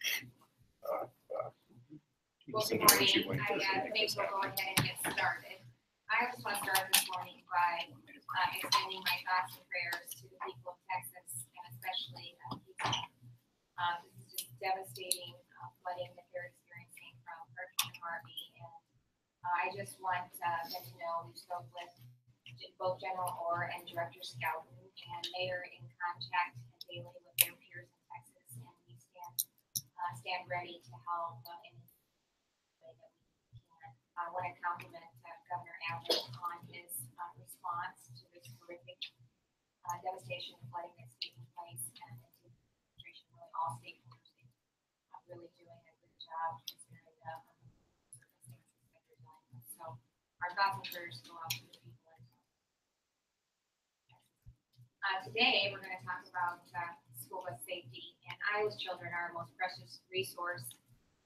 Well, good morning. I think we'll go ahead and get started. I just want to start this morning by extending my thoughts and prayers to the people of Texas, and especially Houston. This is just devastating flooding that they're experiencing from Hurricane Harvey, and I just want them to know we spoke with both General Orr and Director Scouten, and they are in contact daily with their peers in Texas, and we stand ready to help in I want to compliment Governor Abbott on his response to this horrific devastation and flooding that's taking place, and his administration, really all stakeholders, really doing a good job considering the circumstances that they're dealing with. So our thoughts and prayers go out to the people in Texas. Today we're going to talk about school bus safety, and Iowa's children are our most precious resource,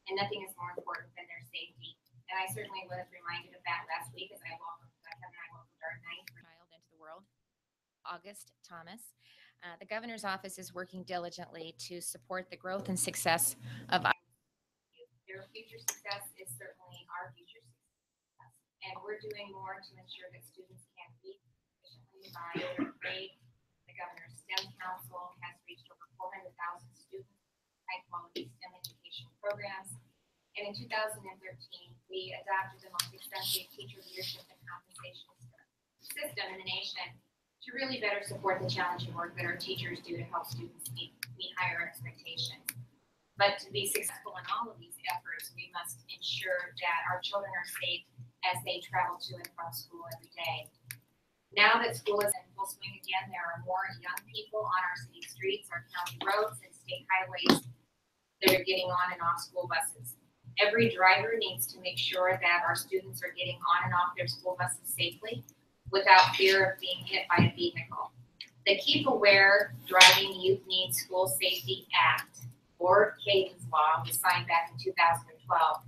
and nothing is more important than their safety. And I certainly was reminded of that last week as Kevin and I welcomed our ninth child into the world, August Thomas. The governor's office is working diligently to support the growth and success of Iowa's youth. Their future success is certainly our future success. And we're doing more to ensure that students can read efficiently by third grade. The governor's STEM Council has reached over 400,000 students with high-quality STEM education programs. And in 2013, we adopted the most extensive teacher leadership and compensation system in the nation to really better support the challenging work that our teachers do to help students meet higher expectations. But to be successful in all of these efforts, we must ensure that our children are safe as they travel to and from school every day. Now that school is in full swing again, there are more young people on our city streets, our county roads, and state highways that are getting on and off school buses. Every driver needs to make sure that our students are getting on and off their school buses safely without fear of being hit by a vehicle. The Keep Aware Driving Youth Need School Safety Act, or Cadence Law, was signed back in 2012.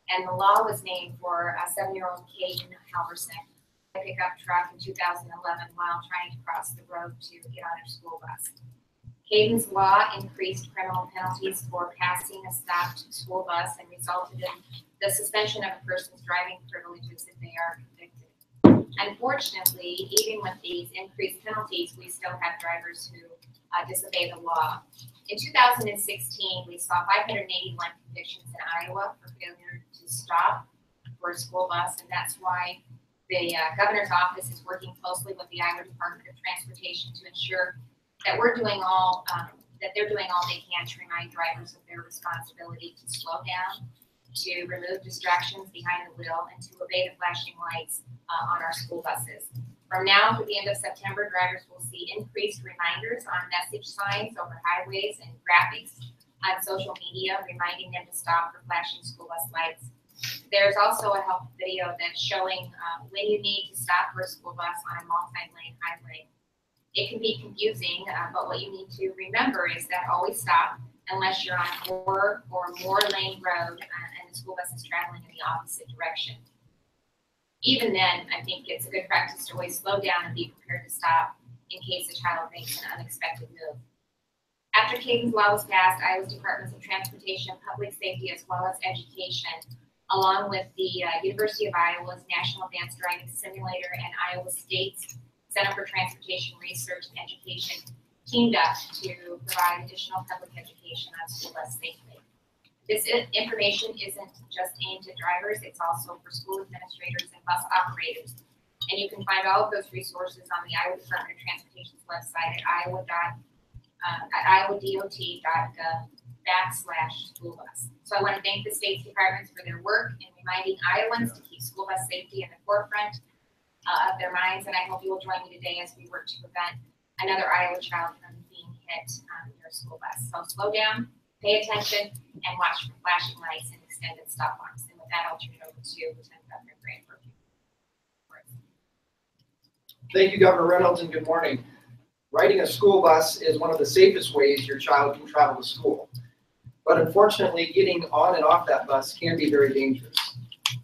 And the law was named for a 7-year-old Caden Halverson, a pickup truck in 2011 while trying to cross the road to get on her school bus. Cadence Law increased criminal penalties for passing a stopped school bus and resulted in the suspension of a person's driving privileges if they are convicted. Unfortunately, even with these increased penalties, we still have drivers who disobey the law. In 2016, we saw 581 convictions in Iowa for failure to stop for a school bus, and that's why the governor's office is working closely with the Iowa Department of Transportation to ensure that they're doing all they can to remind drivers of their responsibility to slow down, to remove distractions behind the wheel, and to obey the flashing lights on our school buses. From now to the end of September, drivers will see increased reminders on message signs over highways and graphics on social media reminding them to stop for flashing school bus lights. There's also a help video that's showing when you need to stop for a school bus on a multi-lane highway. It can be confusing, but what you need to remember is that always stop unless you're on a 4 or more lane road and the school bus is traveling in the opposite direction. Even then, I think it's a good practice to always slow down and be prepared to stop in case a child makes an unexpected move. After Cadence Law was passed, Iowa's Departments of Transportation, Public Safety, as well as Education, along with the University of Iowa's National Advanced Driving Simulator and Iowa State's Center for Transportation Research and Education, teamed up to provide additional public education on school bus safety. This information isn't just aimed at drivers, it's also for school administrators and bus operators. And you can find all of those resources on the Iowa Department of Transportation's website at iowodot.gov/schoolbus. So I want to thank the state's departments for their work in reminding Iowans to keep school bus safety in the forefront of their minds, and I hope you will join me today as we work to prevent another Iowa child from being hit on their school bus. So slow down, pay attention, and watch for flashing lights and extended stop arms. And with that, I'll turn it over to Lieutenant Governor Grant for a few words. Thank you, Governor Reynolds, and good morning. Riding a school bus is one of the safest ways your child can travel to school. But unfortunately, getting on and off that bus can be very dangerous.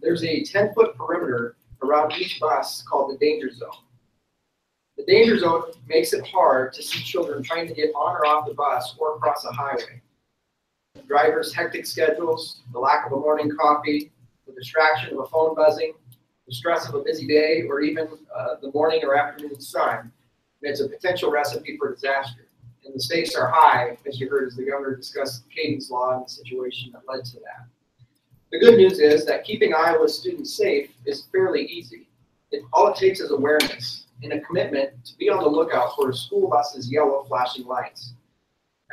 There's a 10-foot perimeter around each bus called the danger zone. The danger zone makes it hard to see children trying to get on or off the bus or across a highway. Drivers' hectic schedules, the lack of a morning coffee, the distraction of a phone buzzing, the stress of a busy day, or even the morning or afternoon sun, it's a potential recipe for disaster. And the stakes are high, as you heard as the governor discussed Kaden's law and the situation that led to that. The good news is that keeping Iowa students safe is fairly easy. All it takes is awareness and a commitment to be on the lookout for a school bus's yellow flashing lights.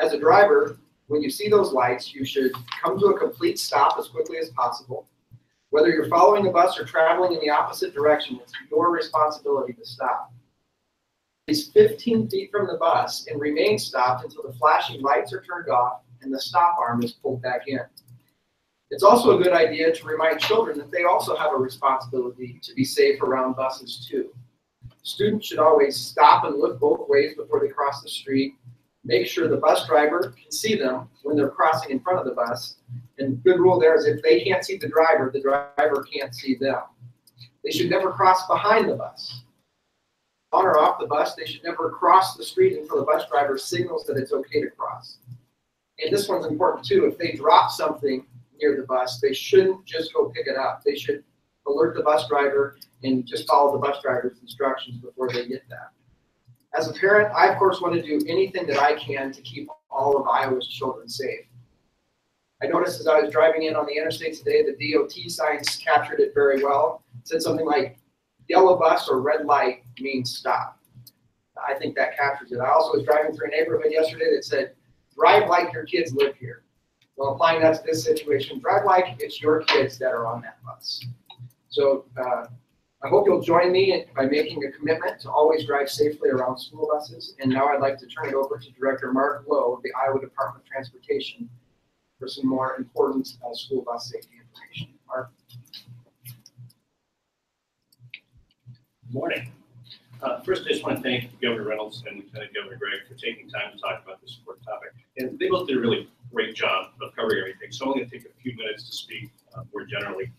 As a driver, when you see those lights, you should come to a complete stop as quickly as possible. Whether you're following the bus or traveling in the opposite direction, it's your responsibility to stop. It's 15 feet from the bus and remain stopped until the flashing lights are turned off and the stop arm is pulled back in. It's also a good idea to remind children that they also have a responsibility to be safe around buses too. Students should always stop and look both ways before they cross the street. Make sure the bus driver can see them when they're crossing in front of the bus. And good rule there is if they can't see the driver can't see them. They should never cross behind the bus. On or off the bus, they should never cross the street until the bus driver signals that it's okay to cross. And this one's important too. If they drop something near the bus, they shouldn't just go pick it up. They should alert the bus driver and just follow the bus driver's instructions before they get that. As a parent, I of course want to do anything that I can to keep all of Iowa's children safe. I noticed as I was driving in on the interstate today, the DOT signs captured it very well. It said something like, yellow bus or red light means stop. I think that captures it. I also was driving through a neighborhood yesterday that said, drive like your kids live here. Well, applying that to this situation, drive like it's your kids that are on that bus. So I hope you'll join me by making a commitment to always drive safely around school buses. And now I'd like to turn it over to Director Mark Lowe of the Iowa Department of Transportation for some more important school bus safety information. Mark. Good morning. First, I just want to thank Governor Reynolds and Lieutenant Governor Gregg for taking time to talk about this important topic. And they both did a really great job of covering everything. So I'm going to take a few minutes to speak more generally.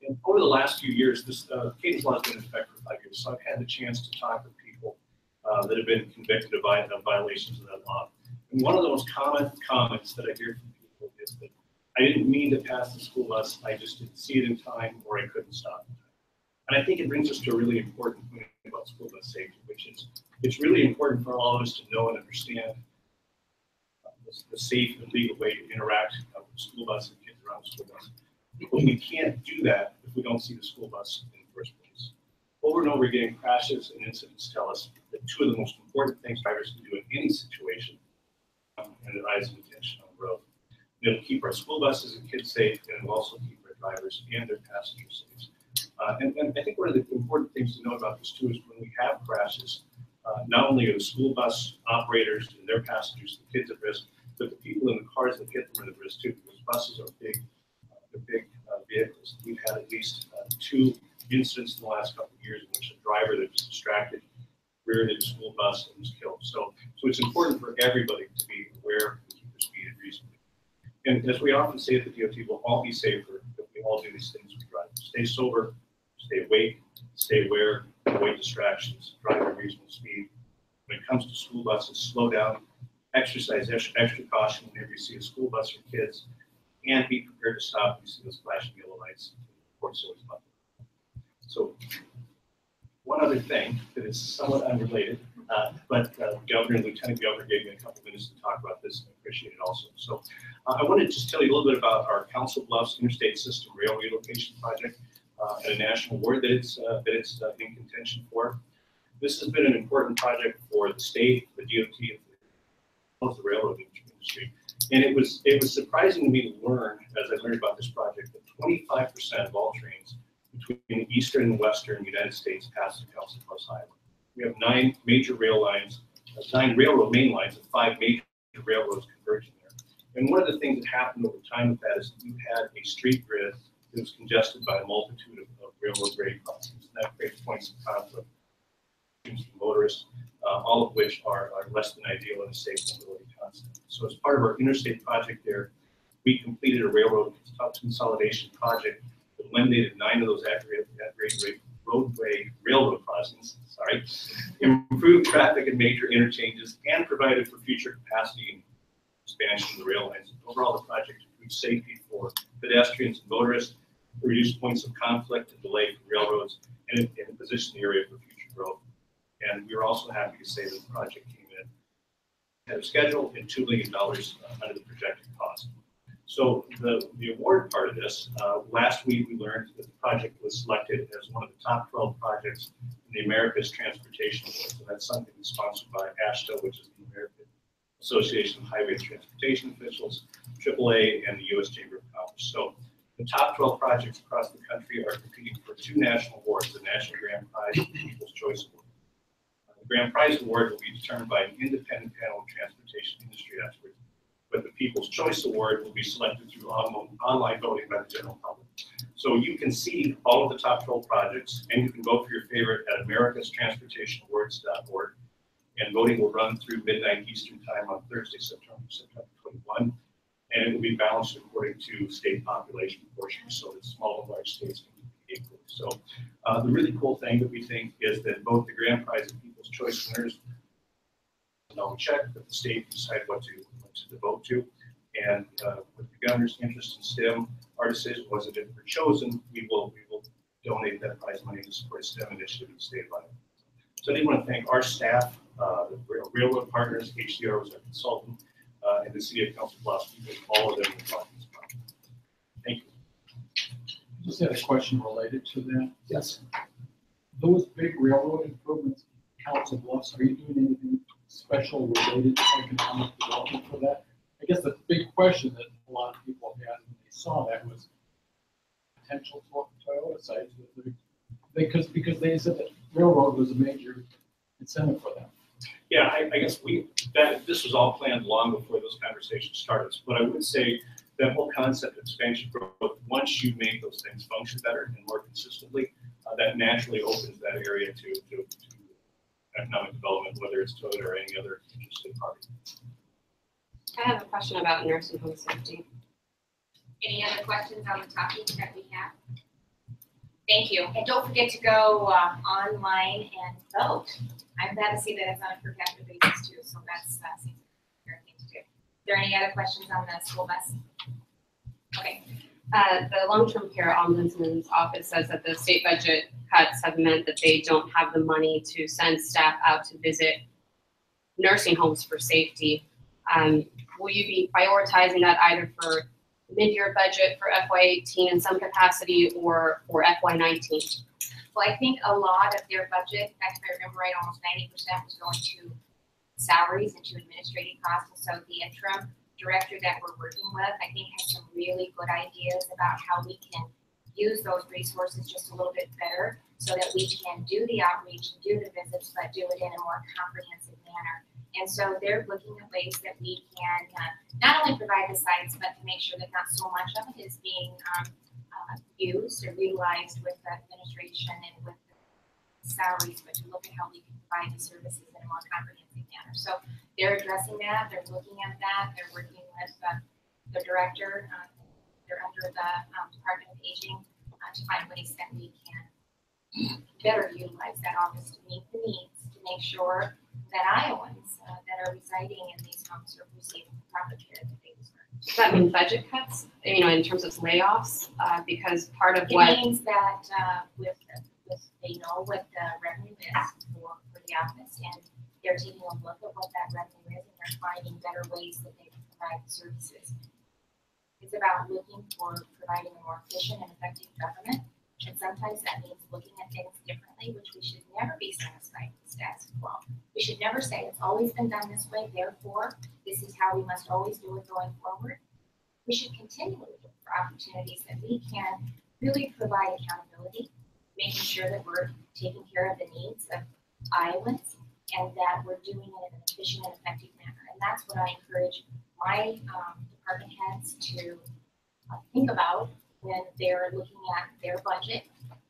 And over the last few years, this Kaden's law has been in effect for 5 years. So I've had the chance to talk with people that have been convicted of violations of that law. And one of the most common comments that I hear from people is that I didn't mean to pass the school bus, I just didn't see it in time, or I couldn't stop in time. And I think it brings us to a really important point about school bus safety, which is it's really important for all of us to know and understand the safe and legal way to interact with the school bus and kids around the school bus. But we can't do that if we don't see the school bus in the first place. Over and over again, crashes and incidents tell us that two of the most important things drivers can do in any situation and advise attention on the road. It'll keep our school buses and kids safe, and it'll also keep our drivers and their passengers safe. And I think one of the important things to know about this too is when we have crashes, not only are the school bus operators and their passengers, the kids at risk, but the people in the cars that get them are at risk too, because buses are big vehicles. We've had at least 2 incidents in the last couple of years in which a driver that was distracted reared into a school bus and was killed. So it's important for everybody to be aware and keep their speed reasonably. And as we often say at the DOT, we'll all be safer if we all do these things we drive. Stay sober, stay awake, stay aware, avoid distractions, drive at reasonable speed. When it comes to school buses, slow down, exercise extra caution whenever you see a school bus or kids, and be prepared to stop when you see those flashing yellow lights. Of course, always love it. So, one other thing that is somewhat unrelated, but Governor and Lieutenant Governor gave me a couple minutes to talk about this, and I appreciate it also. So, I want to just tell you a little bit about our Council Bluffs Interstate System Rail Relocation Project and a national award that it's in contention for. This has been an important project for the state, the DOT, and the railroad industry. And it was surprising to me to learn, as I learned about this project, that 25% of all trains between the eastern and western United States pass through Council Bluffs, Iowa. We have 9 major rail lines, 9 railroad main lines, and 5 major railroads converging there. And one of the things that happened over time with that is that you had a street grid that was congested by a multitude of railroad grade crossings. And that creates points of conflict for motorists, all of which are less than ideal in a safe mobility concept. So as part of our interstate project there, we completed a railroad consolidation project that eliminated 9 of those at-grade roadway railroad crossings, improved traffic at major interchanges, and provided for future capacity and expansion of the rail lines. Overall, the project safety for pedestrians and motorists, reduce points of conflict and delay for railroads, and position the area for future growth. And we were also happy to say that the project came in ahead of schedule and $2 million under the projected cost. So the award part of this, last week we learned that the project was selected as one of the top 12 projects in the America's Transportation Award. So that's something that's sponsored by AASHTO, which is the American Association of Highway Transportation Officials, AAA, and the U.S. Chamber of Commerce. So the top 12 projects across the country are competing for 2 national awards, the National Grand Prize and the People's Choice Award. The Grand Prize Award will be determined by an independent panel of transportation industry experts, but the People's Choice Award will be selected through online voting by the general public. So you can see all of the top 12 projects, and you can vote for your favorite at americastransportationawards.org. And voting will run through midnight Eastern time on Thursday, September 21. And it will be balanced according to state population proportions, so that small and large states can compete equally. So the really cool thing that we think is that both the Grand Prize and People's Choice winners now check that the state decide what to vote to. And with the governor's interest in STEM, our decision was that if we're chosen, we will donate that prize money to support a STEM initiative in the state level. So I do want to thank our staff, the railroad partners, HDR was our consultant, and the City of Council Bluffs, because all of them were involved in this project. Thank you. I just had a question related to that. Yes. Those big railroad improvements, Council Bluffs, are you doing anything special related to economic development for that? I guess the big question that a lot of people had when they saw that was potential Toyota sites, because they said that railroad was a major incentive for them. Yeah, I guess this was all planned long before those conversations started. But I would say that whole concept of expansion growth, once you make those things function better and more consistently, that naturally opens that area to economic development, whether it's Toyota or any other interested party. I have a question about nursing home safety. Any other questions on the topic that we have? Thank you. And don't forget to go online and vote. I'm glad to see that it's on a per capita basis too, so that's seems like a fair thing to do. Are there any other questions on the school bus? Okay. The long-term care ombudsman's office says that the state budget cuts have meant that they don't have the money to send staff out to visit nursing homes for safety. Will you be prioritizing that either for mid-year budget for FY18 in some capacity or for FY19? Well, I think a lot of their budget, if I remember right, almost 90% was going to salaries and to administrative costs. And so the interim director that we're working with, I think, has some really good ideas about how we can use those resources just a little bit better so that we can do the outreach and do the visits, but do it in a more comprehensive manner. And so they're looking at ways that we can not only provide the sites, but to make sure that not so much of it is being used or utilized with the administration and with the salaries, but to look at how we can provide the services in a more comprehensive manner. So they're addressing that, they're looking at that, they're working with the director, they're under the Department of Aging to find ways that we can better utilize that office to meet the needs, to make sure that Iowans that are residing in these homes are receiving the proper care that they deserve. Does that mean budget cuts, in terms of layoffs? Because part of what... It means that they know what the revenue is for the office, and they're taking a look at what that revenue is, and they're finding better ways that they can provide the services. It's about looking for providing a more efficient and effective government, and sometimes that means looking at things differently, which we should never be satisfied with status quo. We should never say it's always been done this way, therefore this is how we must always do it going forward. We should continually look for opportunities that we can really provide accountability, making sure that we're taking care of the needs of Iowans and that we're doing it in an efficient and effective manner. And that's what I encourage my department heads to think about when they're looking at their budget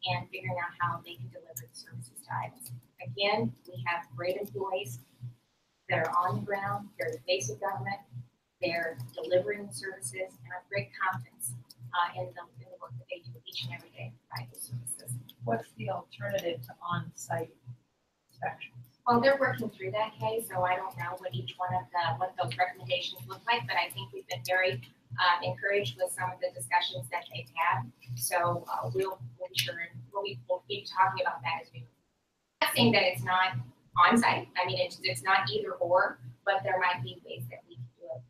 and figuring out how they can deliver the services to Iowans. Again, we have great employees that are on the ground, they're the face of government, they're delivering the services, and I have great confidence in the work that they do each and every day to provide those services. What's the alternative to on-site inspections? Well, they're working through that, Kay, so I don't know what each one of what those recommendations look like, but I think we've been very encouraged with some of the discussions that they've had. So we'll be talking about that as we move. I'm not saying that it's not on site. I mean, it's not either or, but there might be ways that we can do it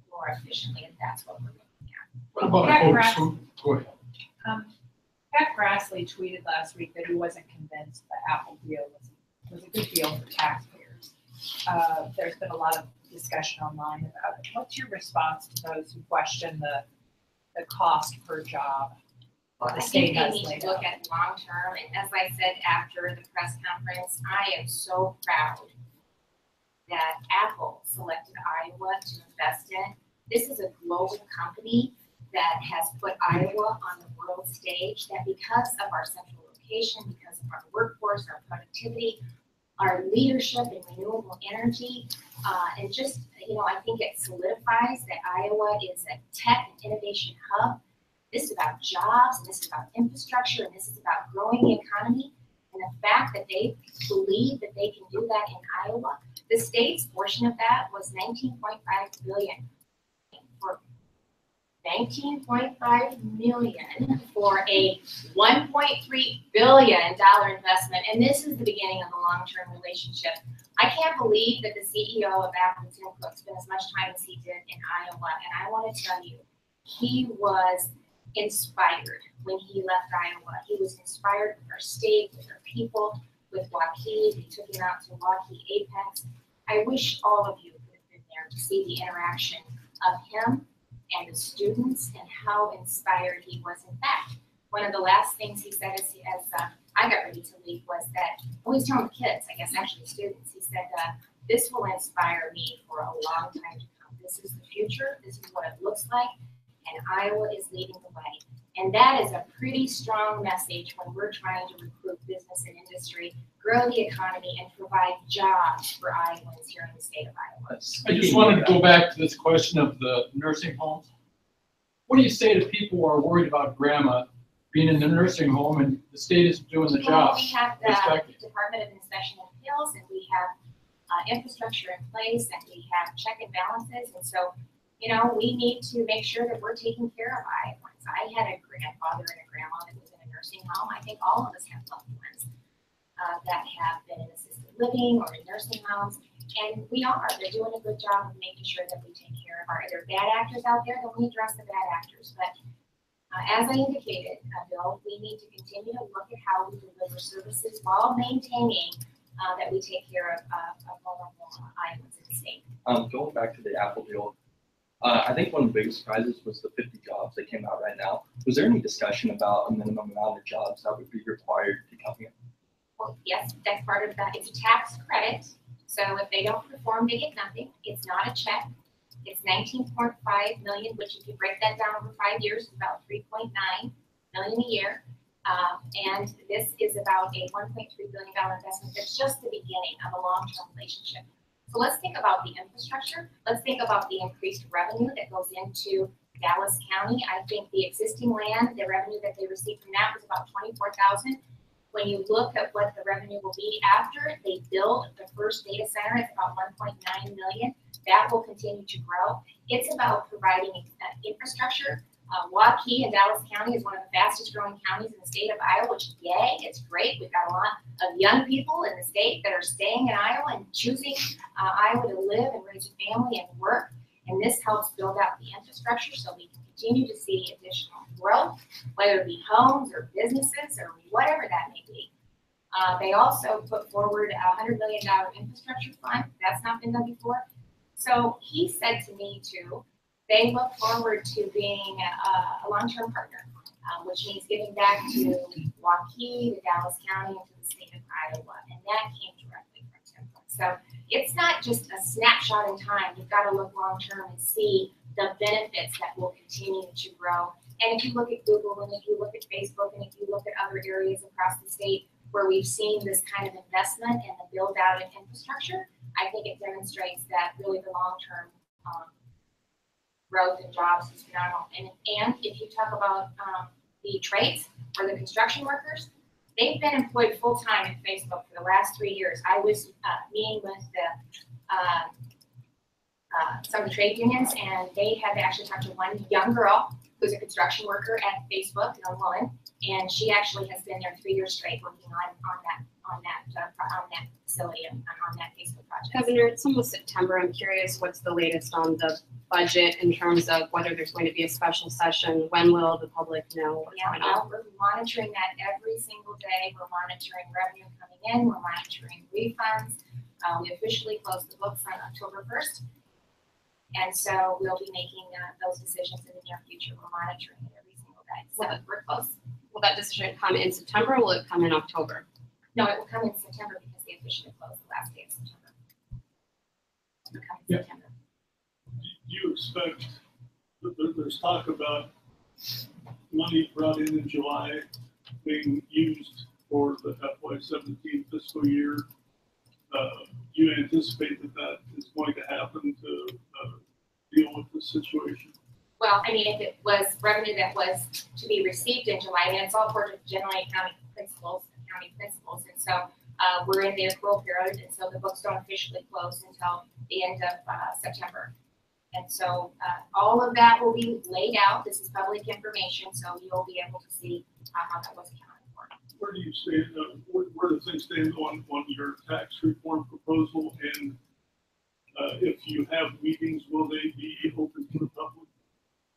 more efficiently, and that's what we're looking at. What about Pat folks Grass- who, go ahead. Pat Grassley tweeted last week that he wasn't convinced the Apple deal was a good deal for taxpayers. There's been a lot of discussion online about it. What's your response to those who question the cost per job? I The think state they has need laid to look out. at long term, and as I said after the press conference, I am so proud that Apple selected Iowa to invest in. This is a global company that has put Iowa on the world stage, that because of our central location, because of our workforce, our productivity, our leadership in renewable energy, and just, I think it solidifies that Iowa is a tech and innovation hub. This is about jobs, and this is about infrastructure, and this is about growing the economy. And the fact that they believe that they can do that in Iowa, the state's portion of that was $19.5 billion. For $19.5 million for a $1.3 billion investment, and this is the beginning of a long-term relationship. I can't believe that the CEO of Apple, Tim Cook, spent as much time as he did in Iowa, and I want to tell you, he was inspired when he left Iowa. He was inspired with our state, with our people, with Waukee. We took him out to Waukee Apex. I wish all of you could have been there to see the interaction of him and the students and how inspired he was. In fact, one of the last things he said as I got ready to leave was that, well, he's telling the kids, I guess actually students, he said, this will inspire me for a long time to come. This is the future, this is what it looks like, and Iowa is leading the way. And that is a pretty strong message when we're trying to recruit business and industry, grow the economy, and provide jobs for Iowans here in the state of Iowa. I just wanted to go back to this question of the nursing homes. What do you say to people who are worried about grandma being in the nursing home and the state is doing the job? Well, we have Respected. the Department of Inspection and Appeals, and we have infrastructure in place, and we have check and balances, and so, we need to make sure that we're taking care of Iowans. I had a grandfather and a grandma that was in a nursing home. I think all of us have loved ones that have been in assisted living or in nursing homes, and they're doing a good job of making sure that we take care of are there bad actors out there, then we address the bad actors. But as I indicated, Bill, we need to continue to look at how we deliver services while maintaining that we take care of vulnerable Iowans in the state. Going back to the Apple deal, I think one of the biggest surprises was the 50 jobs that came out right now. Was there any discussion about a minimum amount of jobs that would be required to come in? Well, yes, that's part of that. It's a tax credit. So if they don't perform, they get nothing. It's not a check. It's 19.5 million, which if you break that down over 5 years, is about 3.9 million a year. And this is about a $1.3 billion investment. That's just the beginning of a long-term relationship. So let's think about the infrastructure. Let's think about the increased revenue that goes into Dallas County. I think the existing land, the revenue that they received from that was about $24,000. When you look at what the revenue will be after they build the first data center, it's about 1.9 million. That will continue to grow. It's about providing infrastructure. Waukee in Dallas County is one of the fastest growing counties in the state of Iowa, which, yay, it's great. We've got a lot of young people in the state that are staying in Iowa and choosing Iowa to live and raise a family and work. And this helps build out the infrastructure so we can continue to see additional growth, whether it be homes or businesses or whatever that may be. They also put forward a $100 million infrastructure fund. That's not been done before. So he said to me too, they look forward to being a long-term partner, which means giving back to Waukee, to Dallas County, and to the state of Iowa. And that came directly from Tim Cook. So it's not just a snapshot in time. You've got to look long-term and see the benefits that will continue to grow. And if you look at Google, and if you look at Facebook, and if you look at other areas across the state where we've seen this kind of investment and the build out of infrastructure, I think it demonstrates that really the long-term growth in jobs is phenomenal. And if you talk about the trades or the construction workers, they've been employed full-time at Facebook for the last 3 years. I was meeting with some of the trade unions, and they had actually talked to one young girl who's a construction worker at Facebook, a young woman, and she actually has been there 3 years straight working on that facility and on that Facebook project. Governor, it's almost September. I'm curious what's the latest on the budget in terms of whether there's going to be a special session? When will the public know what's Yeah, going on? well, we're monitoring that every single day. We're monitoring revenue coming in. We're monitoring refunds. We officially closed the books on October 1st. And so we'll be making those decisions in the near future. We're monitoring it every single day. So we're close. Will that decision come in September or will it come in October? No, it will come in September because they officially closed the last day of September. It'll come in Yeah. September. Do you expect, there's talk about money brought in July being used for the FY17 fiscal year? You anticipate that is going to happen to deal with this situation? Well, I mean, if it was revenue that was to be received in July, and it's all for generally county principals, and so we're in the accrual period, and so the books don't officially close until the end of September. And so all of that will be laid out. This is public information, so you'll be able to see how that was accounted for. Where do you stand, where do things stand on your tax reform proposal? And if you have meetings, will they be open to the public?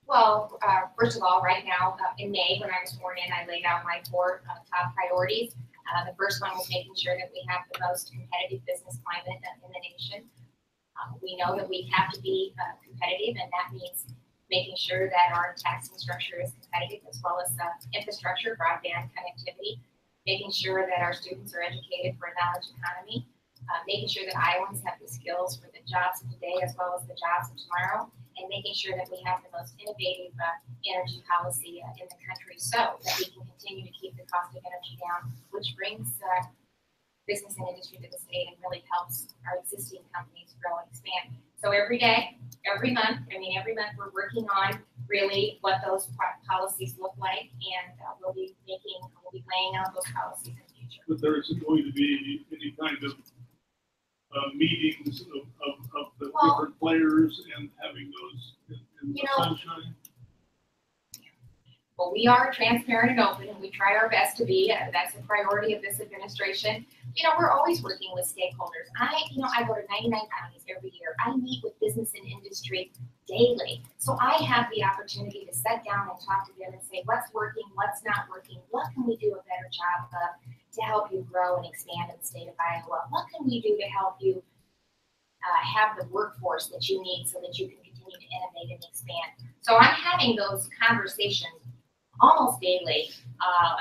Well, first of all, right now, in May, when I was sworn in, I laid out my 4 top priorities. The first one was making sure that we have the most competitive business climate in the nation. We know that we have to be competitive, and that means making sure that our taxing structure is competitive, as well as infrastructure, broadband connectivity, making sure that our students are educated for a knowledge economy, making sure that Iowans have the skills for the jobs of today as well as the jobs of tomorrow, and making sure that we have the most innovative energy policy in the country so that we can continue to keep the cost of energy down, which brings business and industry to the state and really helps our existing companies grow and expand. So every day, every month we're working on really what those policies look like, and we'll be laying out those policies in the future. But there isn't going to be any kind of meetings of the different players and having those in the sunshine? Well, we are transparent and open, and we try our best to be. That's a priority of this administration. We're always working with stakeholders. I go to 99 counties every year. I meet with business and industry daily. So I have the opportunity to sit down and talk to them and say, what's working, what's not working, what can we do a better job of to help you grow and expand in the state of Iowa? What can we do to help you have the workforce that you need so that you can continue to innovate and expand? So I'm having those conversations almost daily,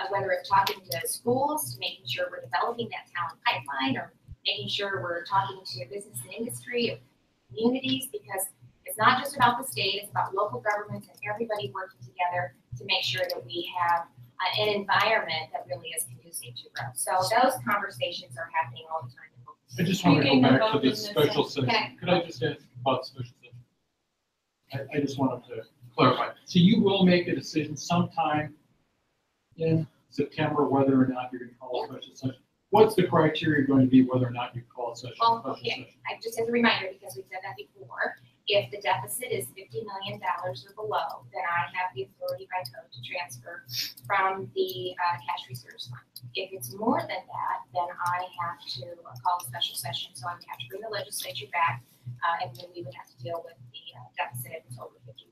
whether it's talking to schools, to making sure we're developing that talent pipeline, or making sure we're talking to business and industry, or communities, because it's not just about the state, it's about local governments and everybody working together to make sure that we have an environment that really is conducive to growth. So those conversations are happening all the time. I just want to Speaking go of back to this openness, special session. okay. Could I just ask about special session? I just wanted to clarify. So you will make a decision sometime in September whether or not you're going to call a special session. What's the criteria going to be whether or not you call a special Well, session? just as a reminder, because we've said that before, if the deficit is $50 million or below, then I have the authority by code to transfer from the cash reserves fund. If it's more than that, then I have to call a special session. So I would have to bring the legislature back, and then we would have to deal with the deficit if it's over 50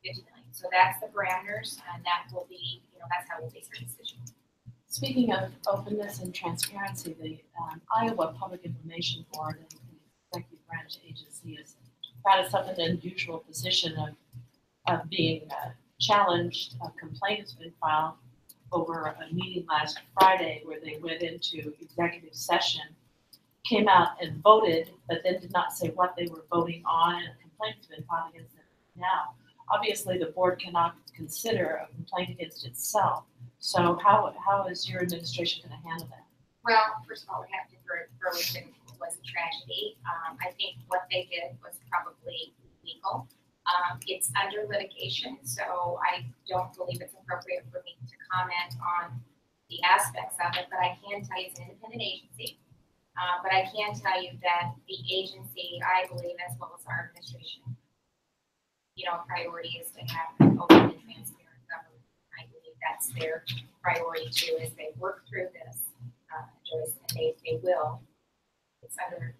million. So that's the parameters, and that will be, that's how we'll base our decision. Speaking of openness and transparency, the Iowa Public Information Board and the executive branch agency has had us in an unusual position of being challenged. A complaint has been filed over a meeting last Friday where they went into executive session, came out and voted, but then did not say what they were voting on, and a complaint has been filed against them now. Obviously, the board cannot consider a complaint against itself. So how is your administration going to handle that? Well, first of all, we have to Burlington was a tragedy. I think what they did was probably legal. It's under litigation, so I don't believe it's appropriate for me to comment on the aspects of it, but I can tell you it's an independent agency. But I can tell you that the agency, I believe, as well as our administration, priority is to have an open and transparent government. I believe that's their priority too, as they work through this, Joyce, and they will. It's under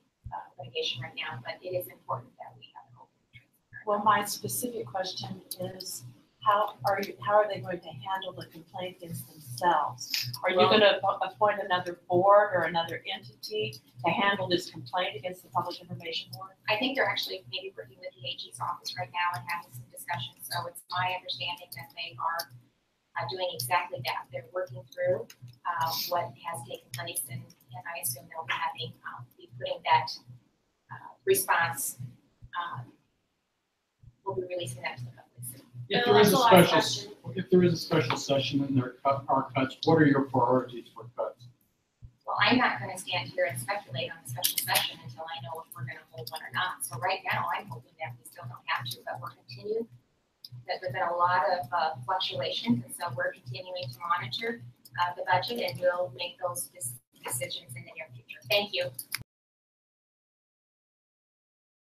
litigation right now, but it is important that we have an open and transparent. Well, my specific question is, how are they going to handle the complaint against themselves? Are you going to appoint another board or another entity to handle this complaint against the Public Information Board? I think they're actually maybe working with the AG's office right now and having some discussions. So it's my understanding that they are doing exactly that. They're working through what has taken place, and I assume they'll be putting that response. We'll be releasing that to the public soon. If Bill, there is a that's the last special, if there is a special session and there are cuts, what are your priorities for cuts? Well, I'm not going to stand here and speculate on a special session until I know if we're going to hold one or not. So right now, I'm hoping that we still don't have to, but we're continuing. There's been a lot of fluctuations, and so we're continuing to monitor the budget, and we'll make those decisions in the near future. Thank you.